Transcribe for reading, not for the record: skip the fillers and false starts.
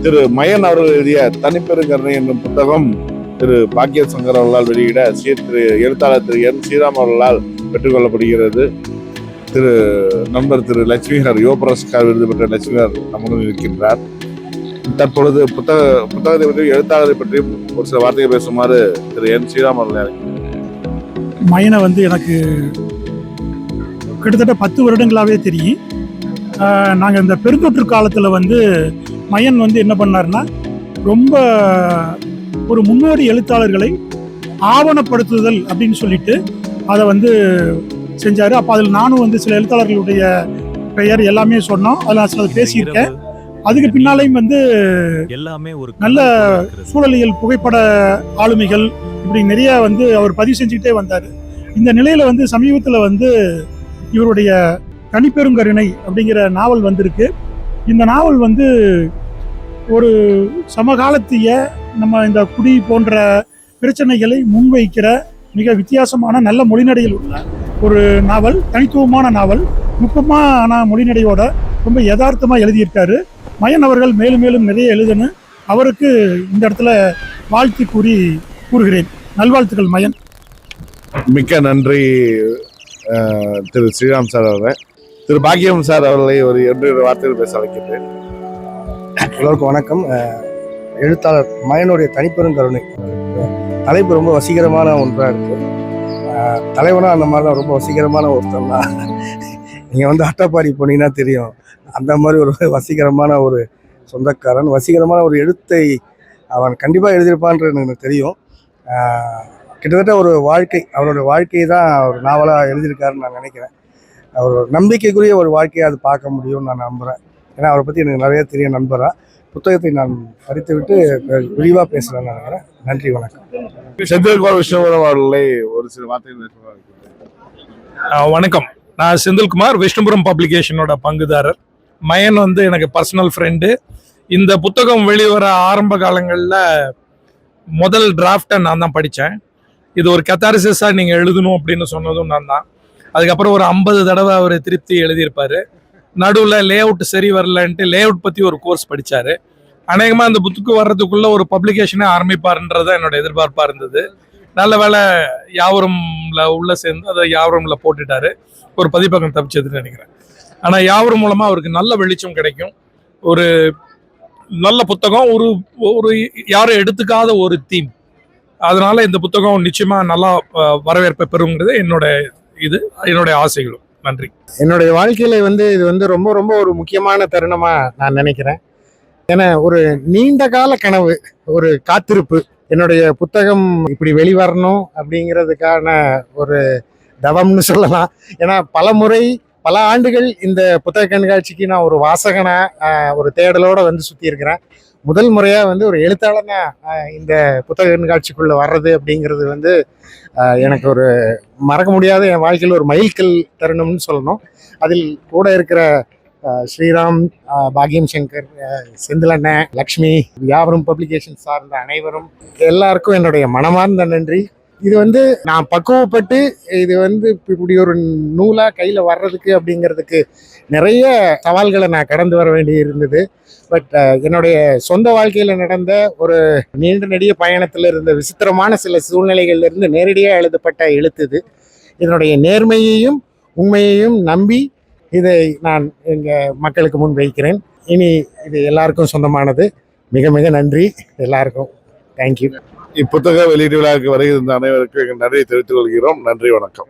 திரு மயன் அவர்கள் எழுதிய தனிப்பெருங்கருணை என்னும் புத்தகம் திரு பாக்கிய சங்கர் அவர்களால் வெளியிட திரு எழுத்தாளர் திரு என் ஸ்ரீராம் அவர்களால் பெற்றுக்கொள்ளப்படுகிறது. திரு நண்பர் திரு லட்சுமிகர் யுவ புரஸ்கார் விருது பெற்ற லட்சுமிகர் நம்முடன் இருக்கின்றார். தற்பொழுது புத்தகத்தை பற்றி எழுத்தாளரை பற்றியும் ஒரு சில வார்த்தைகள் பேசுமாறு திரு என் ஸ்ரீராம் அவர்கள். மயனை எனக்கு கிட்டத்தட்ட 10 வருடங்களாகவே தெரியும். நாங்கள் இந்த பெருந்தொற்று காலத்தில் மயன் என்ன பண்ணார்னா, ரொம்ப ஒரு முன்னோடி எழுத்தாளர்களை ஆவணப்படுத்துதல் அப்படின்னு சொல்லிட்டு அதை செஞ்சார். அப்போ அதில் நானும் சில எழுத்தாளர்களுடைய பெயர் எல்லாமே சொன்னோம். அதில் நான் சில பேசியிருக்கேன். அதுக்கு பின்னாலையும் எல்லாமே ஒரு நல்ல சூழலியல் புகைப்பட ஆளுமைகள் இப்படி நிறைய அவர் பதிவு செஞ்சுக்கிட்டே வந்தார். இந்த நிலையில் சமீபத்தில் இவருடைய தனிப்பெருங்கருணை அப்படிங்கிற நாவல் வந்திருக்கு. இந்த நாவல் ஒரு சமகாலத்திய நம்ம இந்த குடி போன்ற பிரச்சனைகளை முன்வைக்கிற மிக வித்தியாசமான நல்ல மொழிநடையில் உள்ள ஒரு நாவல், தனித்துவமான நாவல், நுட்பமான மொழிநடையோட ரொம்ப யதார்த்தமாக எழுதியிருக்காரு. மயன் அவர்கள் மேலும் மேலும் நிறைய எழுதணும். அவருக்கு இந்த இடத்துல வாழ்த்து கூறுகிறேன். நல்வாழ்த்துக்கள் மயன். மிக்க நன்றி திரு ஸ்ரீராம் சார் அவர்கள். திரு பாக்கியம் சார் அவர்களை ஒரு 2 வார்த்தைகள் பேச அழைக்கின்றேன். எல்லோருக்கும் வணக்கம். எழுத்தாளர் மயனுடைய தனிப்பெருங்கருணை தலைப்பு ரொம்ப வசீகரமான ஒன்றாக இருக்குது. தலைவனா அந்த மாதிரிலாம் ரொம்ப வசீகரமான ஒருத்தன் தான். நீங்கள் அட்டப்பாடி போனீங்கன்னா தெரியும், அந்த மாதிரி ஒரு வசீகரமான ஒரு சொந்தக்காரன், வசீகரமான ஒரு எழுத்தை அவன் கண்டிப்பாக எழுதியிருப்பான்றது எனக்கு தெரியும். கிட்டத்தட்ட ஒரு வாழ்க்கை, அவரோட வாழ்க்கையை தான் ஒரு நாவலாக எழுதியிருக்காருன்னு நான் நினைக்கிறேன். அவர் நம்பிக்கைக்குரிய ஒரு வாழ்க்கையை அது பார்க்க முடியும்னு நான் நம்புகிறேன். ஏன்னா அவரை பற்றி எனக்கு நிறைய தெரியும். நண்பராக புத்தகத்தை நான் படித்து விட்டு விரிவாக பேசுகிறேன்னு நினைக்கிறேன். நன்றி, வணக்கம். செந்தில்குமார் விஷ்ணுபுரம் அவர்களை ஒரு சில வார்த்தைகள். வணக்கம். நான் செந்தில்குமார், விஷ்ணுபுரம் பப்ளிகேஷனோட பங்குதாரர். மயன் எனக்கு பர்சனல் ஃப்ரெண்டு. இந்த புத்தகம் வெளிவர ஆரம்ப காலங்களில் முதல் டிராஃப்டை நான் தான் படித்தேன். இது ஒரு கத்தாரிசிஸாக நீங்கள் எழுதணும் அப்படின்னு சொன்னதும் நான் தான். அதுக்கப்புறம் ஒரு 50 தடவை அவர் திருப்தி எழுதியிருப்பார். நடுவில் லே அவுட் சரி வரலன்ட்டு லே அவுட் பற்றி ஒரு கோர்ஸ் படித்தார். அநேகமாக அந்த புத்துக்கு வர்றதுக்குள்ளே ஒரு பப்ளிகேஷனே ஆரம்பிப்பாருன்றது என்னோட எதிர்பார்ப்பாக இருந்தது. நல்ல வேலை யாவரம்ல உள்ளே சேர்ந்து அதை யாவரம்ல போட்டுட்டாரு. ஒரு பதிப்பகம் தப்பிச்சதுன்னு நினைக்கிறேன். ஆனால் யாவரும் மூலமாக அவருக்கு நல்ல வெளிச்சம் கிடைக்கும். ஒரு நல்ல புத்தகம், ஒரு ஒரு யாரும் எடுத்துக்காத ஒரு தீம். அதனால இந்த புத்தகம் நிச்சயமா நல்லா வரவேற்பை பெறுங்கிறது என்னுடைய ஆசைகளும். நன்றி. என்னுடைய வாழ்க்கையில இது ரொம்ப ரொம்ப ஒரு முக்கியமான தருணமா நான் நினைக்கிறேன். ஏன்னா ஒரு நீண்ட கால கனவு, ஒரு காத்திருப்பு. என்னுடைய புத்தகம் இப்படி வெளிவரணும் அப்படிங்கிறதுக்கான ஒரு தவம்னு சொல்லலாம். ஏன்னா பல ஆண்டுகள் இந்த புத்தக கண்காட்சிக்கு நான் ஒரு வாசகனா ஒரு தேடலோட சுற்றி இருக்கிறேன். முதல் முறையா ஒரு எழுத்தாளனா இந்த புத்தக கண்காட்சிக்குள்ள வர்றது அப்படிங்கிறது எனக்கு ஒரு மறக்க முடியாத, என் வாழ்க்கையில் ஒரு மைல்கல் தருணம்னு சொல்லணும். அதில் கூட இருக்கிற ஸ்ரீராம், பாக்கியம் சங்கர், செந்திலண்ணன், லக்ஷ்மி, யாவரும் பப்ளிகேஷன் சார்ந்த அனைவரும் எல்லாருக்கும் என்னுடைய மனமார்ந்த நன்றி. இது நான் பக்குவப்பட்டு இது இப்படி ஒரு நூலா கையில வர்றதுக்கு அப்படிங்கிறதுக்கு நிறைய சவால்களை நான் கடந்து வர வேண்டி இருந்தது. பட் என்னுடைய சொந்த வாழ்க்கையில நடந்த ஒரு நீண்ட நெடிய பயணத்துல இருந்த விசித்திரமான சில சூழ்நிலைகள்ல இருந்து நேரடியாக எழுதப்பட்ட எழுத்து இது. இதனுடைய நேர்மையையும் உண்மையையும் நம்பி இதை நான் எங்க மக்களுக்கு முன் வைக்கிறேன். இனி இது எல்லாருக்கும் சொந்தமானது. மிக மிக நன்றி எல்லாருக்கும். தேங்க்யூ. இப்புத்தக வெளியீடு விழாவுக்கு வருகின்ற அனைவருக்கும் எங்கள் நன்றியை தெரிவித்துக் கொள்கிறோம். நன்றி, வணக்கம்.